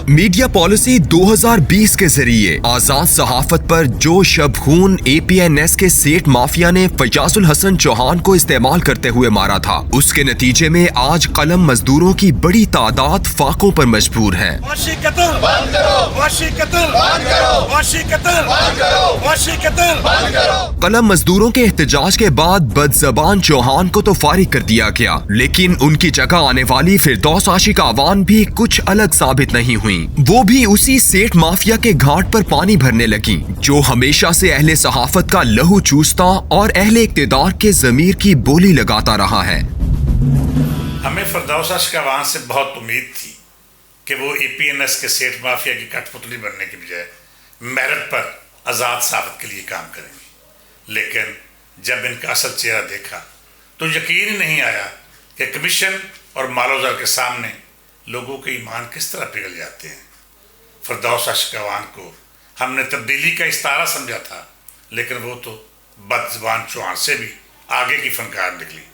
Media policy 2020 के जरिए आजाद सहाफत पर जो शबखून APNS के सेठ माफिया ने फयाजुल हसन चौहान को इस्तेमाल करते हुए मारा था, उसके नतीजे में आज कलम मजदूरों की बड़ी तादाद फाकों पर मजबूर है। कलम मजदूरों के एहतजाज के बाद बदजबान चौहान को तो फारिग कर दिया गया, लेकिन उनकी जगह आने वाली फिरदौस आशिक आवान भी कुछ अलग साबित नहीं हुई। वो भी उसी सेठ माफिया के घाट पर पानी भरने लगी, जो हमेशा से अहले सहाफत का लहू चूसता और अहले इक्तिदार के ज़मीर की बोली लगाता रहा है। हमें फिरदौस आशिक आवान से बहुत उम्मीद थी कि वो APNS के सेठ माफिया की कठपुतली बनने की बजाय मेरिट पर आज़ाद सहाफत के लिए काम करेंगी, लेकिन जब इनका असल चेहरा देखा तो यकीन ही नहीं आया कि कमीशन और मालोज़र के सामने लोगों के ईमान किस तरह पिघल जाते हैं। फिरदौस आशिक आवान को हमने तब्दीली का इस्तारा समझा था, लेकिन वो तो बदज़बान चौहान से भी आगे की फनकार निकली।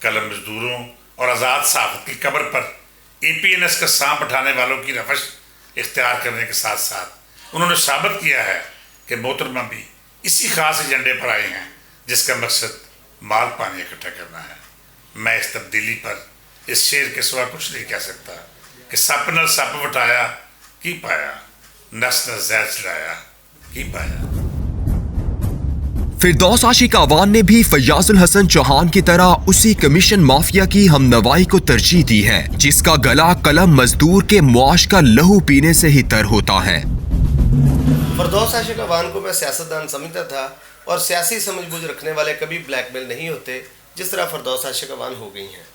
कलम मजदूरों और आज़ाद सहाफत की कब्र पर APNS का सांप उठाने वालों की रवश इख्तियार करने के साथ साथ उन्होंने साबित किया है कि मोहतरमा भी इसी खास एजेंडे पर आए हैं जिसका मकसद माल पानी इकट्ठा करना है। मैं इस तब्दीली पर इस शेर के सिवा कुछ नहीं कह सकता कि सप न सप वटाया की पाया, नस न जहर चढ़ाया की पाया। फिरदौस आशिक आवान ने भी फयाजुल हसन चौहान की तरह उसी कमीशन माफिया की हमनवाई को तरजीह दी है, जिसका गला कलम मजदूर के मुआश का लहू पीने से ही तर होता है। फिरदौस आशिक आवान को मैं सियासतदान समझता था, और सियासी समझबूझ रखने वाले कभी ब्लैकमेल नहीं होते जिस तरह फिरदौस आशिक आवान हो गई हैं।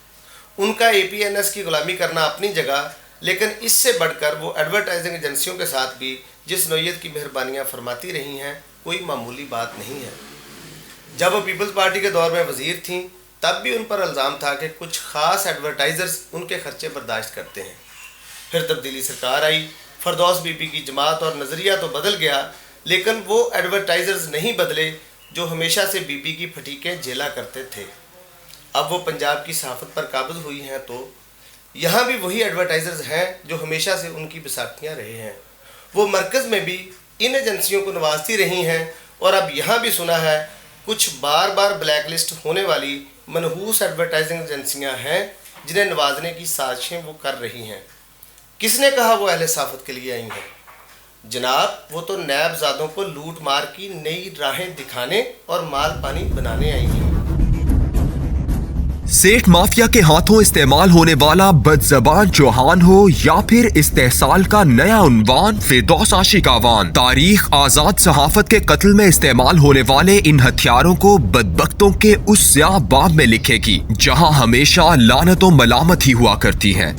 उनका APNS की गुलामी करना अपनी जगह, लेकिन इससे बढ़कर वो एडवर्टाइजिंग एजेंसियों के साथ भी जिस नौयत की मेहरबानियाँ फरमाती रही हैं, कोई मामूली बात नहीं है। जब वो पीपल्स पार्टी के दौर में वज़ीर थीं, तब भी उन पर इल्ज़ाम था कि कुछ ख़ास एडवर्टाइज़र्स उनके खर्चे बर्दाश्त करते हैं। फिर तब्दीली सरकार आई, फिरदौस बीबी की जमात और नज़रिया तो बदल गया, लेकिन वो एडवर्टाइज़र्स नहीं बदले जो हमेशा से बीबी की फटीकें झेला करते थे। अब वो पंजाब की सहाफ़त पर काबिज़ हुई हैं, तो यहाँ भी वही एडवर्टाइज़र्स हैं जो हमेशा से उनकी बैसाखियाँ रहे हैं। वो मरकज़ में भी इन एजेंसियों को नवाजती रही हैं, और अब यहाँ भी सुना है कुछ बार बार ब्लैक लिस्ट होने वाली मनहूस एडवर्टाइजिंग एजेंसियाँ हैं जिन्हें नवाजने की साजिशें वो कर रही हैं। किसने कहा वो अहले सहाफ़त के लिए आई हैं? जनाब, वो तो नैबज़ादों को लूट मार की नई राहें दिखाने और माल पानी बनाने आई हैं। सेठ माफिया के हाथों इस्तेमाल होने वाला बदजबान चौहान हो या फिर इस्तेहसाल का नया उन्वान फिरदौस आशिक आवान, तारीख आजाद सहाफत के कत्ल में इस्तेमाल होने वाले इन हथियारों को बदबख्तों के उस स्याह बाब में लिखेगी जहां हमेशा लानत व मलामत ही हुआ करती है।